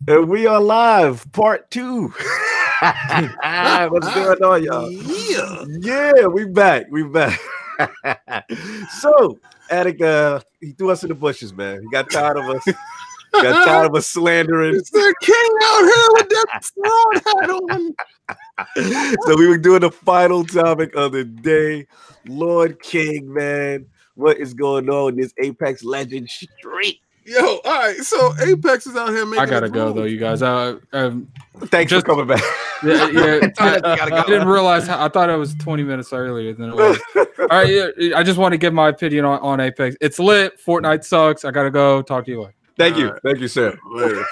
And we are live, part two. What's going on, y'all? Yeah. Yeah, we back. We back. So, Addict, he threw us in the bushes, man. He got tired of us. Got tired of us slandering. It's the king out here with that fraud hat on. So we were doing the final topic of the day. Lord King, man. What is going on in this Apex Legends street? Yo, all right. So Apex is out here making. I gotta go though, you guys. Thanks for coming back. Yeah. Gotta go. I didn't realize. I thought it was 20 minutes earlier than it was. All right, yeah, I just want to give my opinion on Apex. It's lit. Fortnite sucks. I gotta go. Talk to you later. Thank you, sir. Later.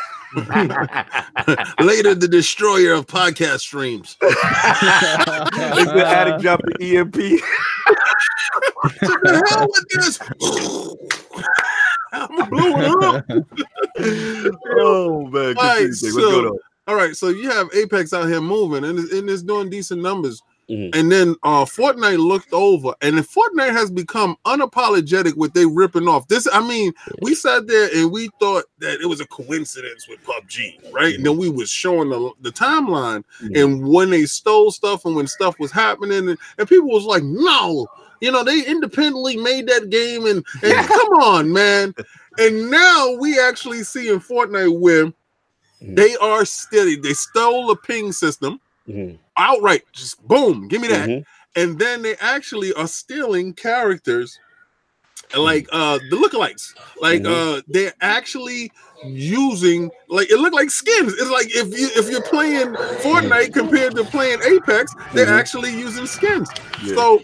Later, the destroyer of podcast streams. Is the Addict drop the EMP? What the hell with this? I'm blowing up. Oh man! Right, What's going on? All right, so you have Apex out here moving, and it's doing decent numbers. Mm-hmm. And then Fortnite looked over, and then Fortnite has become unapologetic with they ripping off this. I mean, we sat there and we thought that it was a coincidence with PUBG, right? And then we was showing the timeline and when they stole stuff and when stuff was happening, and people was like, no, you know, they independently made that game, and come on, man. And now we actually see in Fortnite where they are steady. They stole the ping system. Outright, just boom, give me that. And then they actually are stealing characters like the lookalikes. Like they're actually using, like, it looked like skins. It's like if you're playing Fortnite compared to playing Apex, they're actually using skins. So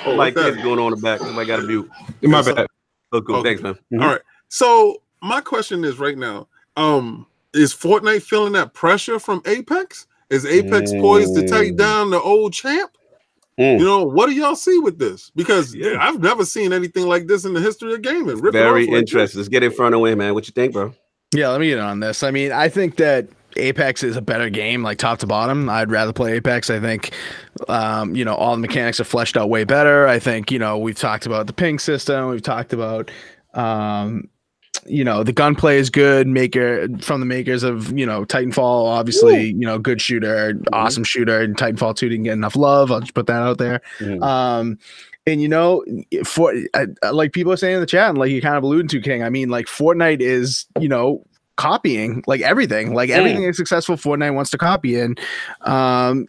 my kid's going on in the back. I got to mute. My bad. Oh, cool. Okay. Thanks, man. All right. So my question is right now, is Fortnite feeling that pressure from Apex? Is Apex poised to take down the old champ? You know, what do y'all see with this? Because I've never seen anything like this in the history of gaming. Very interesting. Let's get in front of him, man. What you think, bro? Yeah, let me get on this. I mean, I think that Apex is a better game, like top to bottom. I'd rather play Apex. I think, you know, all the mechanics are fleshed out way better. I think, you know, we've talked about the ping system. We've talked about, you know, the gunplay is good. From the makers of, you know, Titanfall, obviously, you know, good shooter, awesome shooter. And Titanfall 2 didn't get enough love. I'll just put that out there. And you know, like people are saying in the chat, and like you kind of alluded to, King. I mean, like Fortnite is, you know, copying like everything is successful. Fortnite wants to copy, and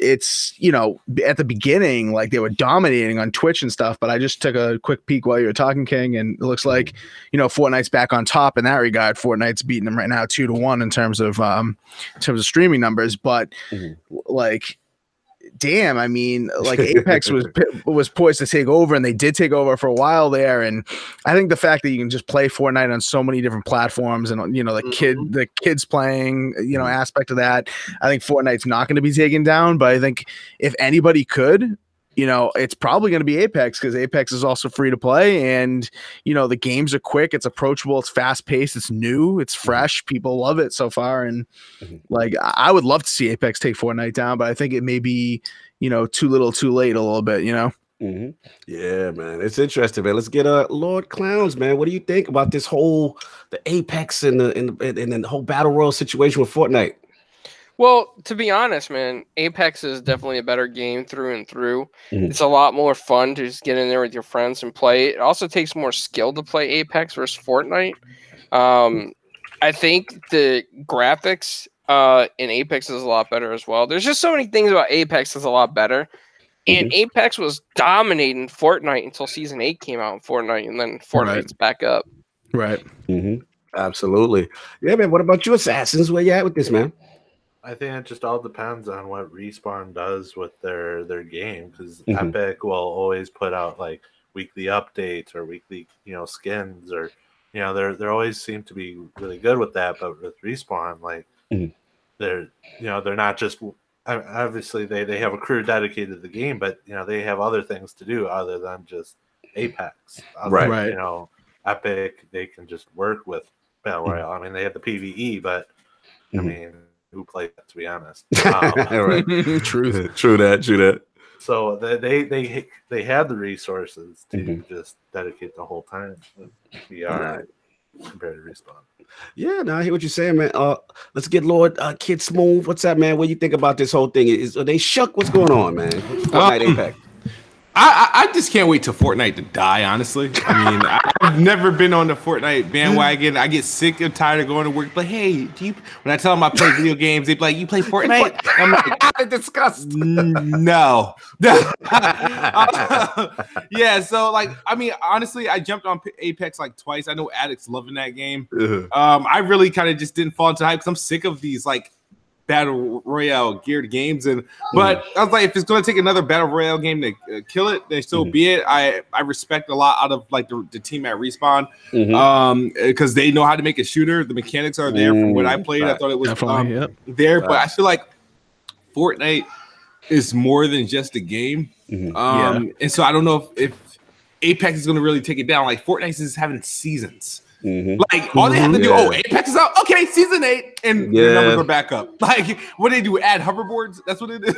it's, you know, at the beginning, like they were dominating on Twitch and stuff, but I just took a quick peek while you were talking, King, and it looks like, you know, Fortnite's back on top in that regard. Fortnite's beating them right now 2-1 in terms of streaming numbers, but like, damn, I mean, like Apex was poised to take over, and they did take over for a while there. And I think the fact that you can just play Fortnite on so many different platforms, and, you know, the kids playing, you know, aspect of that, I think Fortnite's not going to be taken down. But I think if anybody could, you know, it's probably going to be Apex, because Apex is also free to play, and, you know, the games are quick, it's approachable, it's fast paced, it's new, it's fresh, people love it so far. And like, I would love to see Apex take Fortnite down, but I think it may be, you know, too little too late a little bit, you know. Yeah, man, it's interesting, man. Let's get Lord Clowns, man. What do you think about this whole the Apex and the whole battle royale situation with Fortnite? Well, to be honest, man, Apex is definitely a better game through and through. It's a lot more fun to just get in there with your friends and play. It also takes more skill to play Apex versus Fortnite. I think the graphics in Apex is a lot better as well. There's just so many things about Apex that's a lot better. And Apex was dominating Fortnite until Season 8 came out in Fortnite, and then Fortnite's back up. Right. Absolutely. Yeah, man. What about you, Assassins? Where you at with this, man? I think it just all depends on what Respawn does with their game, because Epic will always put out like weekly updates or weekly, you know, skins, or, you know, they're always seem to be really good with that. But with Respawn, like they're, you know, they're not just, obviously they have a crew dedicated to the game, but, you know, they have other things to do other than just Apex. Right. You know, Epic, they can just work with Battle Royale. I mean, they have the PvE, but I mean, who played that, to be honest? True that. So they had the resources to just dedicate the whole time to VR compared to Respawn. Yeah, no, I hear what you're saying, man. Let's get Lord Kid Smooth. What's up, man? What do you think about this whole thing? Are they shook? What's going on, man? Fortnite Apex. I just can't wait till Fortnite to die, honestly. I mean, I've never been on the Fortnite bandwagon. I get sick and tired of going to work. But hey, when I tell them I play video games, they be like, you play Fortnite? I'm like, disgusting. No. Yeah, so like, I mean, honestly, I jumped on Apex like twice. I know Addict's loving that game. I really kind of just didn't fall into hype because I'm sick of these like battle royale geared games, but I was like, if it's going to take another battle royale game to kill it, then so be it. I respect a lot out of like the team at Respawn, because they know how to make a shooter. The mechanics are there. From what I played, I thought it was there, but I feel like Fortnite is more than just a game, and so I don't know if Apex is going to really take it down. Like Fortnite is having seasons. Like all they have to do, Apex is out. Okay, season 8, and the numbers are back up. Like what did they do? Add hoverboards? That's what they did.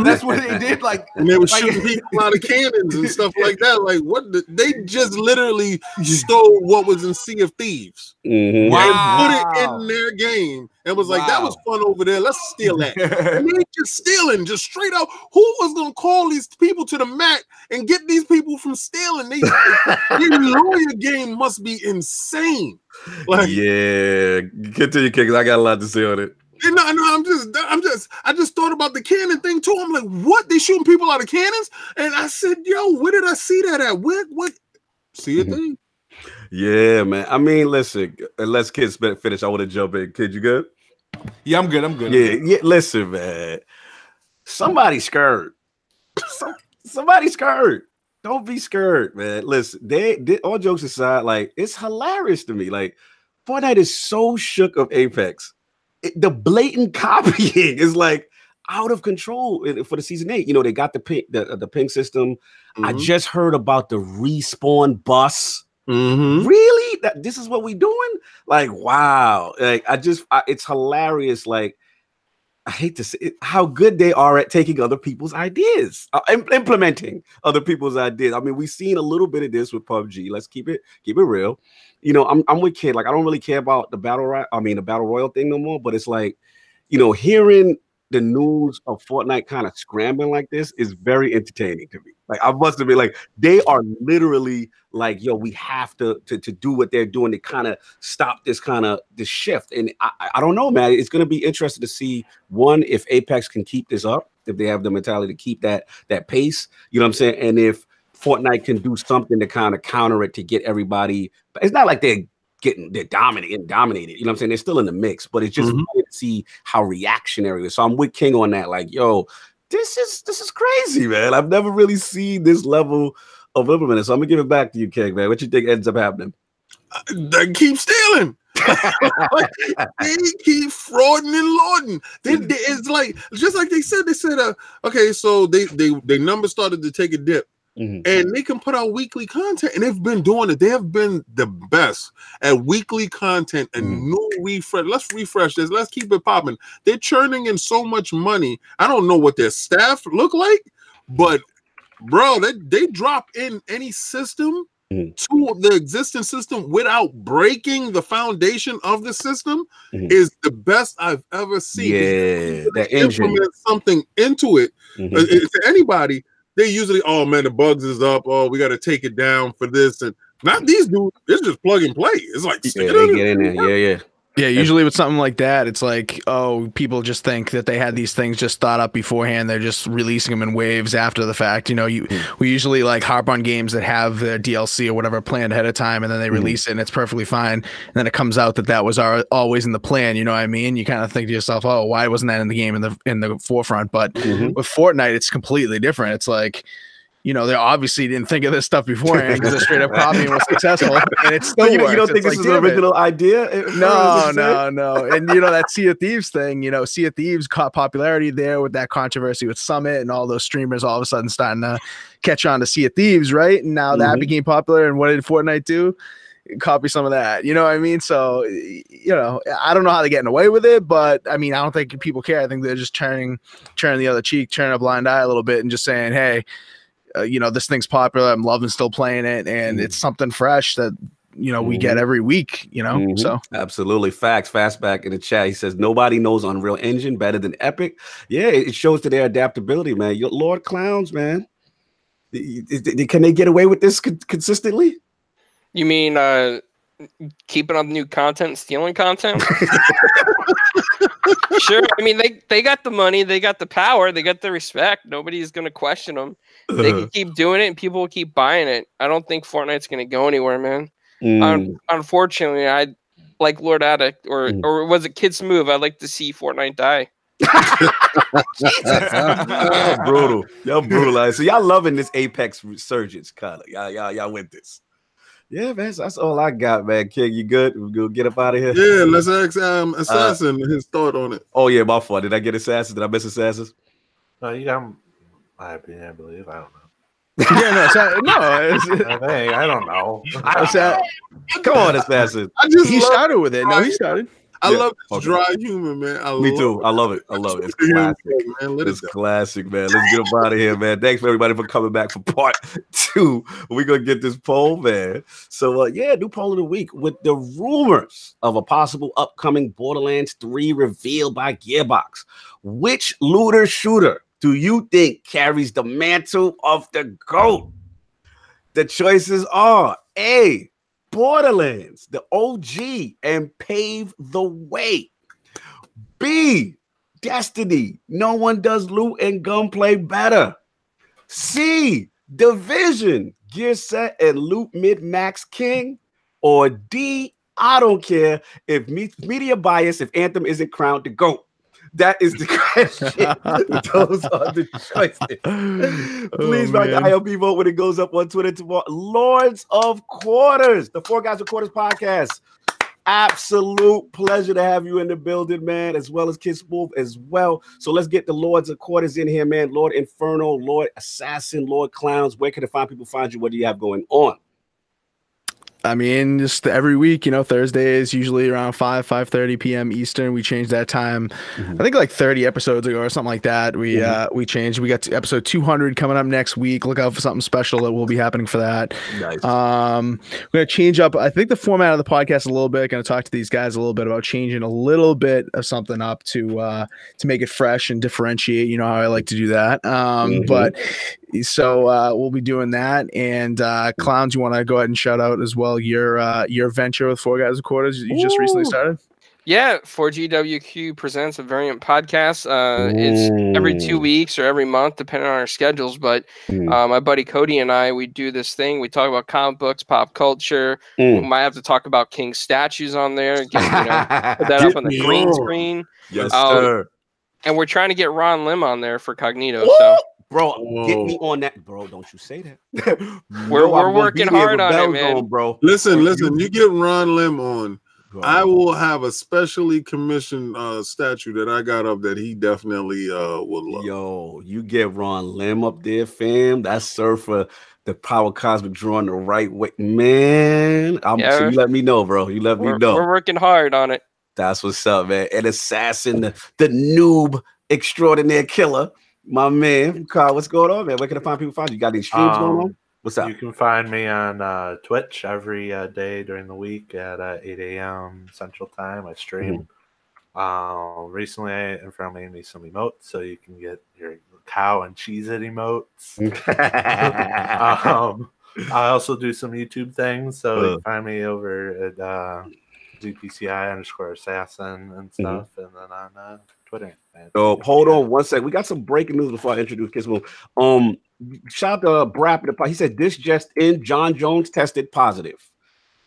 That's what they did. Like, and they were shooting people out of cannons and stuff like that. Like what? They just literally stole what was in Sea of Thieves and put it in their game. And was like, that was fun over there. Let's steal that. And they just stealing, just straight out. Who was gonna call these people to the mat and get these people from stealing? Your lawyer game must be insane. Like, yeah, continue, King. I got a lot to say on it. No, I just thought about the cannon thing too. I'm like, what? They shooting people out of cannons? And I said, yo, where did I see that at? What? See a thing? Yeah, man. I mean, listen, unless kids finish, I want to jump in. Kid, you good? Yeah, I'm good. Yeah. Listen, man. Somebody's scared. Somebody's scared. Don't be scared, man. Listen, they all jokes aside, like it's hilarious to me. Like Fortnite is so shook of Apex. The blatant copying is like out of control for the season 8. You know, they got the ping system. I just heard about the respawn bus. Really? This is what we doing? Like, wow. Like, it's hilarious. Like, I hate to say it, how good they are at taking other people's ideas, implementing other people's ideas. I mean, we've seen a little bit of this with PUBG. Let's keep it real. You know, I'm with Kid. Like, I don't really care about the battle royal thing no more. But it's like, you know, hearing the news of Fortnite kind of scrambling like this is very entertaining to me. Like, I must have been like, they are literally like, yo, we have to do what they're doing to kind of stop this shift. And I don't know, man. It's going to be interesting to see, one, if Apex can keep this up, if they have the mentality to keep that pace, you know what I'm saying? And if Fortnite can do something to kind of counter it to get everybody. It's not like they're dominated. You know what I'm saying? They're still in the mix, but it's just funny to see how reactionary it is. So I'm with King on that. Like, yo, this is crazy, man. I've never really seen this level of implementing. So I'm gonna give it back to you, King, man. What you think ends up happening? They keep stealing. They keep frauding and lauding. It's like just like they said. Okay, so they numbers started to take a dip. And they can put out weekly content, and they've been doing it. They have been the best at weekly content and new refresh. Let's refresh this. Let's keep it popping. They're churning in so much money. I don't know what their staff look like, but bro, they drop in any system to the existing system without breaking the foundation of the system is the best I've ever seen. Yeah, that engine. Implement something into it to anybody. They usually, oh man, the bugs is up. Oh, we got to take it down for this, and not these dudes. It's just plug and play. It's like they get in there. Yeah, usually with something like that, it's like, oh, people just think that they had these things just thought up beforehand. They're just releasing them in waves after the fact. You know, we usually like harp on games that have their DLC or whatever planned ahead of time, and then they release it, and it's perfectly fine. And then it comes out that was always in the plan. You know what I mean? You kind of think to yourself, oh, why wasn't that in the game in the forefront? But with Fortnite, it's completely different. It's like, you know, they obviously didn't think of this stuff beforehand because they're straight up copying was successful, and it's still you don't think this is an original idea? No. And you know that Sea of Thieves thing. You know, Sea of Thieves caught popularity there with that controversy with Summit and all those streamers all of a sudden starting to catch on to Sea of Thieves, right? And now that became popular. And what did Fortnite do? Copy some of that. You know what I mean? So, you know, I don't know how they're getting away with it, but I mean, I don't think people care. I think they're just turning the other cheek, turning a blind eye a little bit, and just saying, hey. You know, this thing's popular. I'm loving still playing it, and it's something fresh that we get every week, so absolutely. Facts. Fastback in the chat, he says nobody knows Unreal Engine better than Epic. Yeah, it shows to their adaptability, man. Your Lord Clowns, man, can they get away with this consistently? You mean keeping up new content and stealing content? Sure. I mean, they got the money, they got the power, they got the respect. Nobody's going to question them. They can keep doing it and people will keep buying it. I don't think Fortnite's going to go anywhere, man. Unfortunately, I like Lord Addict or was it Kids Move? I'd like to see Fortnite die. Y'all brutal. Y'all brutal. So y'all loving this Apex resurgence, kind of. Y'all with this. Yeah, man, that's all I got, man. King, you good? We're gonna get up out of here. Yeah, let's ask Assassin his thought on it. Oh yeah, my fault. Did I get Assassins? Did I miss Assassins? No, you got my opinion, I believe. I don't know. Yeah, I don't know. Come on, Assassin. He started with it. No, he started. I love this dry humor, man. Me too. I love it. It's classic. It's classic, man. Let's get up out of here, man. Thanks for everybody for coming back for part 2. We're gonna get this poll, man. So new poll of the week with the rumors of a possible upcoming Borderlands 3 reveal by Gearbox. Which looter shooter do you think carries the mantle of the GOAT? The choices are A, Borderlands, the OG, and pave the way. B, Destiny, no one does loot and gunplay better. C, Division, gear set and loot mid-max king. Or D, I don't care if media bias, if Anthem isn't crowned the GOAT. That is the question. Those are the choices. Please write the ILP vote when it goes up on Twitter tomorrow. Lords of Quarters, the Four Guys with Quarters podcast. Absolute pleasure to have you in the building, man, as well as Kids Move as well. So let's get the Lords of Quarters in here, man. Lord Inferno, Lord Assassin, Lord Clowns. Where can the fine people find you? What do you have going on? I mean, just every week, Thursdays, usually around 5:30 p.m. Eastern. We changed that time, I think like 30 episodes ago or something like that. We changed. We got to episode 200 coming up next week. Look out for something special that will be happening for that. Nice. We're going to change up, I think, the format of the podcast a little bit. Going to talk to these guys a little bit about changing a little bit of something up to make it fresh and differentiate. You know how I like to do that. But so we'll be doing that. And Clowns, you want to go ahead and shout out as well your venture with Four Guys with Quarters you just recently started? Yeah, 4GWQ presents a variant podcast. It's every 2 weeks or every month, depending on our schedules. But my buddy Cody and I, we do this thing. We talk about comic books, pop culture. We might have to talk about King statues on there. Put that up on the green screen. Yes, sir. And we're trying to get Ron Lim on there for Cognito. Woo! So. Bro, get me on that, bro. Don't you say that. We're working hard on it, man. Bro. Listen. You get Ron Lim on. Bro. I will have a specially commissioned statue that I got up that he definitely would love. Yo, you get Ron Lim up there, fam. That's Surfer, the Power Cosmic drawing the right way, man. So you let me know, bro. You let me know. We're working hard on it. That's what's up, man. And Assassin, the noob extraordinaire killer. My man, Carl, what's going on, man? Where can I find people find you? Got any streams going on? What's up? You can find me on Twitch every day during the week at 8 a.m. Central Time. I stream. Recently, I made me some emotes, so you can get your cow and cheese it emotes. I also do some YouTube things, so you can find me over at ZPCI_assassin and stuff, and then on Twitter. So hold on one second. We got some breaking news before I introduce Kids Move. Shout out to Brap. He said this just in: John Jones tested positive.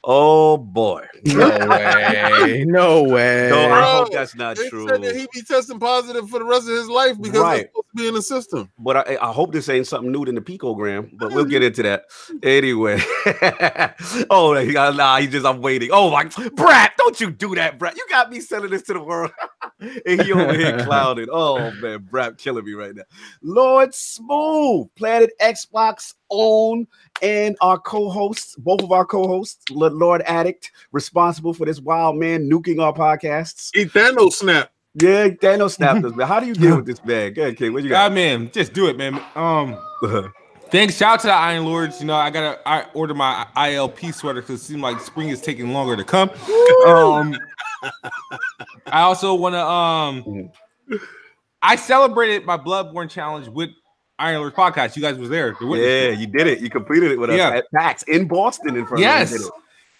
Oh boy! No way! No way! No, I hope that's not true. Said that he'd be testing positive for the rest of his life because it's supposed to be in the system. But I hope this ain't something new in the picogram. But we'll get into that anyway. I'm waiting. Oh my, Brad, don't you do that, Brad? You got me selling this to the world, and he over here clouding. Oh man, Brad killing me right now. Lord Smooth, Planet Xbox own, and our co-hosts, both of our co-hosts, Lord Addict, responsible for this wild man nuking our podcasts. Thanos snap. Yeah, Thanos snapped us, man. How do you deal with this, man? Go ahead, King. What you got? Man, just do it, man. Thanks. Shout out to the Iron Lords. You know, I ordered my ILP sweater because it seemed like spring is taking longer to come. I also want to I celebrated my Bloodborne challenge with Iron Lords podcast. You guys was there. Yeah, you did it. You completed it with us at PAX in Boston in front of us.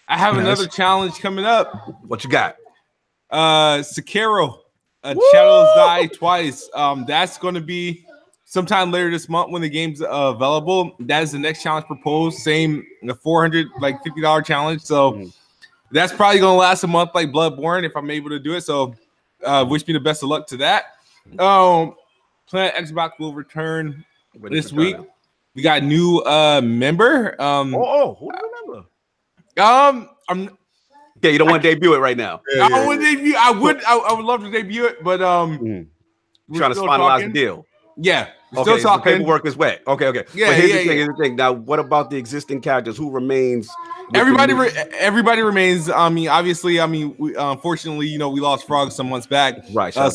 I have another challenge coming up. What you got? Sekiro. Shadows Die Twice. That's going to be sometime later this month when the game's available. That is the next challenge proposed. Same, the $450 challenge. So that's probably going to last a month like Bloodborne if I'm able to do it. So wish me the best of luck to that. Planet Xbox will return this week. We got a new member. Who do you remember? You don't want to debut it right now. I would debut. I would love to debut it, but trying to finalize the deal. Yeah, still talking. The paperwork is wet. Okay. Yeah, but here's the thing. Now, what about the existing characters? Who remains? Everybody remains. I mean, obviously, we, unfortunately, you know, we lost Frog some months back. Right. But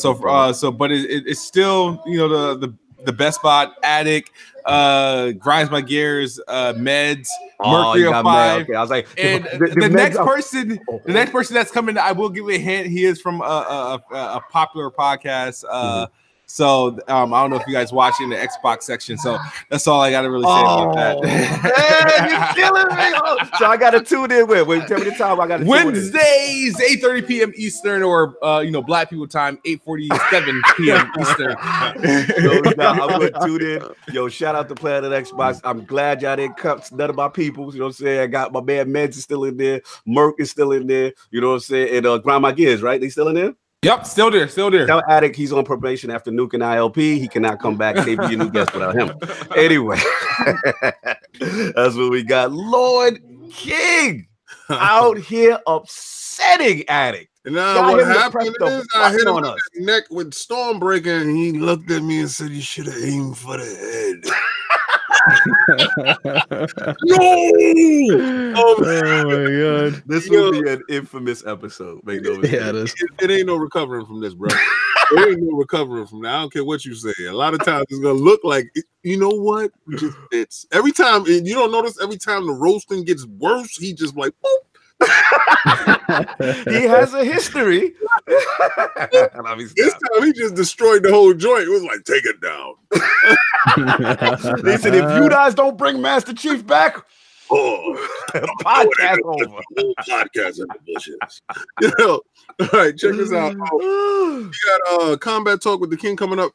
it's still, you know, the best spot, Addict, grinds my gears, Meds, Mercury 5. Okay. I was like, and the next person that's coming, I will give you a hint. He is from a popular podcast. So I don't know if you guys watching the Xbox section. So that's all I got to really say about that. Man, you're killing me. So I got to tune in with. Wait, tell me the time. I got to Wednesdays, 8:30 p.m. Eastern, or Black people time, 8:47 p.m. Eastern. I'm going to tune in. Yo, shout out to Planet Xbox. I'm glad y'all didn't cut none of my people. You know what I'm saying? I got my man Meds is still in there. Merc is still in there. You know what I'm saying? And Grind My Gears, right? They still in there? Yep, still there. Tell Addict he's on probation after nuking ILP. He cannot come back. They be a new guest without him. Anyway, that's what we got. Lord King out here upsetting Addict. And now what happened is I hit him on the neck with Stormbreaker, and he looked at me and said, "You should have aimed for the head." No! Oh my god. This will be an infamous episode. Make no mistake. Yeah, it ain't no recovering from this, bro. There ain't no recovering from that. I don't care what you say. A lot of times it's gonna look like you know what? It's every time, and you don't notice every time the roasting gets worse, he just like boop. He has a history. This time he just destroyed the whole joint. It was like, take it down. They said, if you guys don't bring Master Chief back, podcast over. Podcast in the bushes. All right, check this out. We got Combat Talk with the King coming up.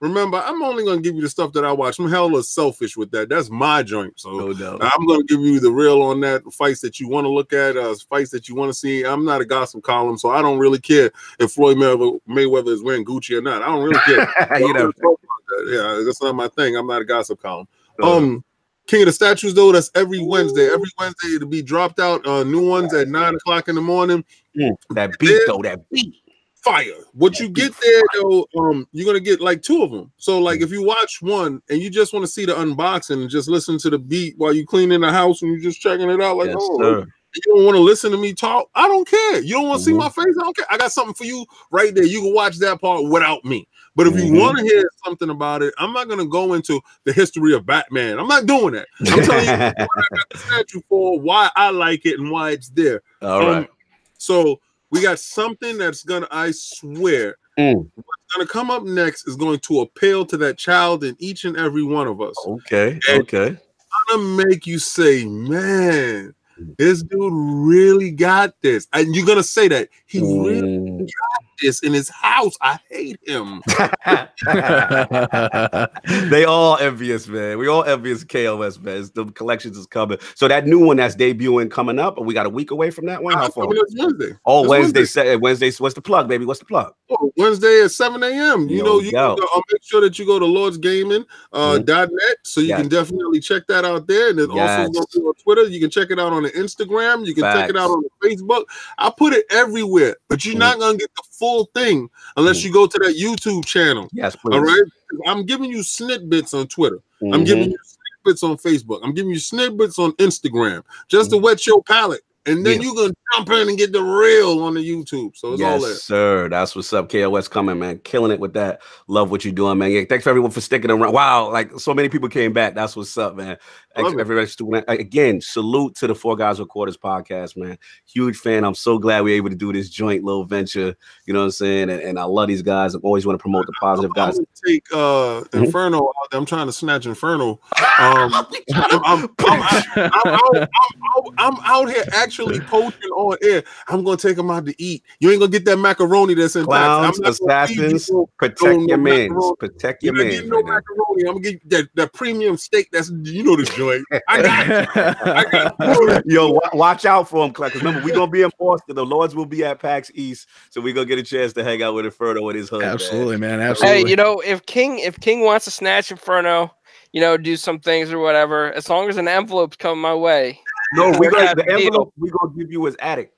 Remember, I'm only going to give you the stuff that I watch. I'm hella selfish with that. That's my joint. So I'm going to give you the real on that, fights that you want to look at, fights that you want to see. I'm not a gossip column, so I don't really care if Floyd Mayweather is wearing Gucci or not. I don't really care. Yeah, that's not my thing. I'm not a gossip column. King of the Statues, though, that's every Wednesday. Every Wednesday, it'll be dropped out. New ones at 9 o'clock in the morning. That beat, though, that beat. Fire. What you get there though, you're gonna get like 2 of them. So like if you watch one and you just want to see the unboxing and just listen to the beat while you cleaning the house and you're just checking it out, like you don't want to listen to me talk, I don't care. You don't want to see my face, I don't care. I got something for you right there. You can watch that part without me. But if you want to hear something about it, I'm not gonna go into the history of Batman. I'm not doing that. I'm telling you what I got the statue for, why I like it and why it's there. All right. So we got something that's gonna, I swear, what's gonna come up next is going to appeal to that child in each and every one of us. Okay. And it's gonna make you say, man, this dude really got this. And you're gonna say that he really got this in his house. I hate him. They all envious, man. We all envious KOS, man. The collections is coming. So that new one that's debuting coming up, and we got a week away from that one. How far? Wednesday. Oh, Wednesday. Wednesday. What's the plug, baby? What's the plug? Oh, Wednesday at 7 a.m. I'll make sure that you go to lordsgaming.net so you can definitely check that out there. And then also go to Twitter. You can check it out on the Instagram. You can check it out on the Facebook. I put it everywhere, but you're not gonna get the full thing unless you go to that YouTube channel. Yes, please. All right. I'm giving you snippets on Twitter. I'm giving you snippets on Facebook. I'm giving you snippets on Instagram just to wet your palate. And then you're gonna jump in and get the real on the YouTube. So it's all Yes, there. sir. That's what's up. KOS coming, man. Killing it with that. Love what you're doing, man. Yeah, thanks for everyone for sticking around. Wow, like so many people came back. That's what's up, man. Thanks everybody's doing. Again, salute to the Four Guys with Quarters podcast, man. Huge fan. I'm so glad we're able to do this joint little venture. You know what I'm saying? And I love these guys. I always want to promote the positive guys. I'm gonna take Inferno out there. I'm trying to snatch Inferno. I'm out here actually poaching on air. I'm gonna take him out to eat. You ain't gonna get that macaroni that's in clowns, assassins. Protect your man. Protect your man. No macaroni. I'm gonna get that premium steak. That's the joint. I got you. Yo, watch out for him, because remember we're gonna be in Boston. The Lords will be at PAX East, so we're gonna get a chance to hang out with Inferno with his hood. Absolutely, man. Absolutely. Hey, if King wants to snatch Inferno, do some things or whatever, as long as an envelope's coming my way. No, the envelope we're gonna give you is Addict.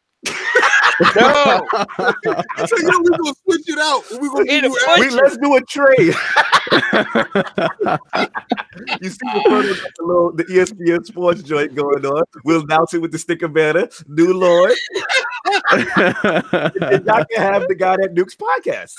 No. So we're gonna switch it out. Let's do a trade. You see the ESPN sports joint going on. We'll announce it with the sticker banner. New Lord. And y'all can have the guy that nukes podcasts.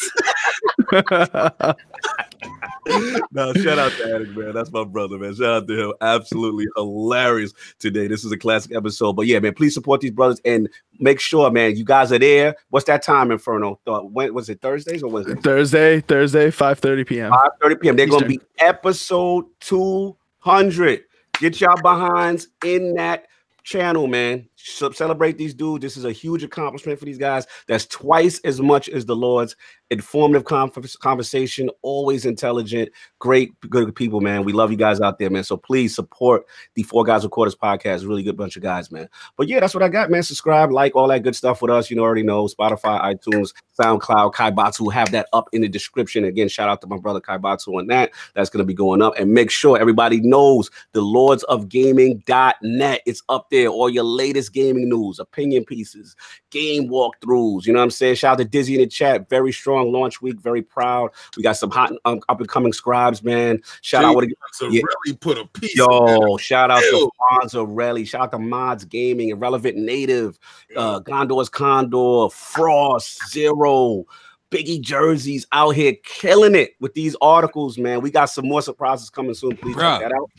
No, shout out to Addict, man. That's my brother, man. Shout out to him. Absolutely hilarious today. This is a classic episode. But yeah, man, please support these brothers and make sure, man, you guys are there. What's that time, Inferno? When was it? Thursdays or Wednesdays? Thursday, 5:30 p.m. 5:30 p.m. They're gonna be episode 200. Get y'all behinds in that channel, man. Celebrate these dudes. This is a huge accomplishment for these guys. That's twice as much as the Lord's. Informative conversation, always intelligent, great, good people, man. We love you guys out there, man. So please support the Four Guys with Quarters podcast. Really good bunch of guys, man. But yeah, that's what I got, man. Subscribe, like, all that good stuff with us. Already know Spotify, iTunes, SoundCloud, Kaibatsu. Have that up in the description. Again, shout out to my brother Kaibatsu on that. That's going to be going up. And make sure everybody knows the lordsofgaming.net. It's up there. All your latest gaming news, opinion pieces, game walkthroughs. You know what I'm saying? Shout out to Dizzy in the chat. Very strong launch week. Very proud. We got some hot up and coming scribes, man. Shout out to really put a piece. Yo, shout out to Fonzarelli. Shout out to Mods Gaming, Irrelevant Native, Gondor's Condor, Frost, Zero. Biggie Jerseys out here killing it with these articles, man. We got some more surprises coming soon. Please check that out.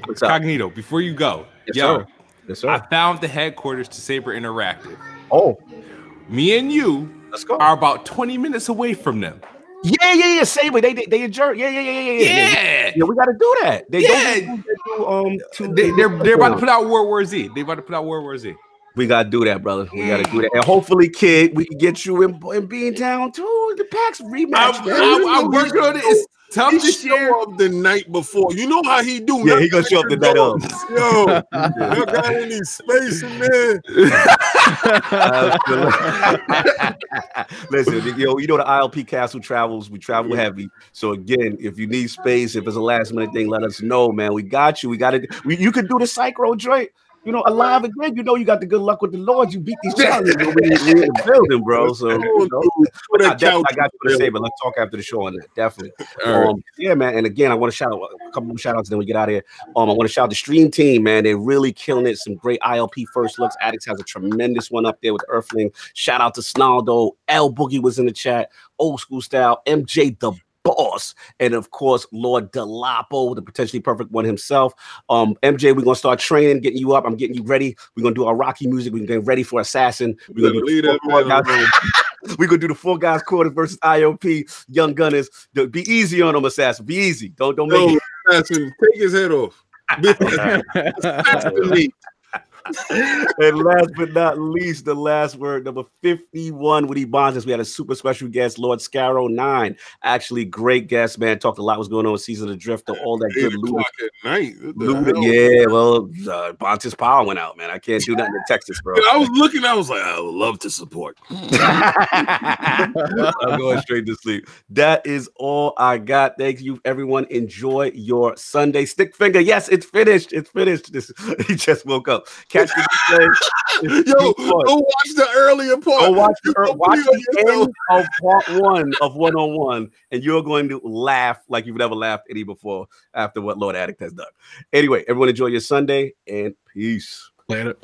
What's up? Cognito, before you go, sir. Yes, sir. I found the headquarters to Saber Interactive. Oh, me and you let's go. Are about 20 minutes away from them. Yeah. Saber, they adjourn. Yeah. We got to do that. They're about to put out World War Z. We got to do that, brother. We got to do that. And hopefully, kid, we can get you in Beantown too. The PAX rematch. I'm working on it. It's tough to show up the night before. You know how he do. Yeah, he gonna show up the night of. Yo, y'all got any space in there? Listen, you know the ILP Castle travels. We travel heavy. So again, if you need space, if it's a last minute thing, let us know, man. We got you. We got it. You could do the Psycho joint. Alive again. You got the good luck with the Lord. You beat these challenges when we in the building, bro. So I got you to say, but let's talk after the show on that. Definitely. Yeah, man. And again, I want to shout out a couple more shout outs, then we get out of here. I want to shout out the stream team, man. They're really killing it. Some great ILP first looks. Addicts has a tremendous one up there with Earthling. Shout out to Snaldo. L Boogie was in the chat. Old school style. MJ the Boss, and of course Lord Delapo, the potentially perfect one himself. MJ, we're gonna start training, getting you up. I'm getting you ready. We're gonna do our Rocky music. We're getting ready for Assassin. We're gonna do the Four Guys Quarters versus IOP Young Gunners. Be easy on them, Assassin. Be easy. Don't make it. Assassin, take his head off. And last but not least, the last word, number 51, Woody Bonds. We had a super special guest, Lord Scarrow 9. Actually, great guest, man. Talked a lot what's going on with Season of the Drifter, all that good loot. Yeah, well, Bontes' power went out, man. I can't do nothing in Texas, bro. I was looking, I was like, I would love to support. I'm going straight to sleep. That is all I got. Thank you, everyone. Enjoy your Sunday. Stick finger. Yes, it's finished. It's finished. He just woke up. Catch the replay. Go watch the earlier part. Go watch the end of part 1 of 101, and you're going to laugh like you've never laughed any before after what Lord Addict has done. Anyway, everyone enjoy your Sunday, and peace. Later.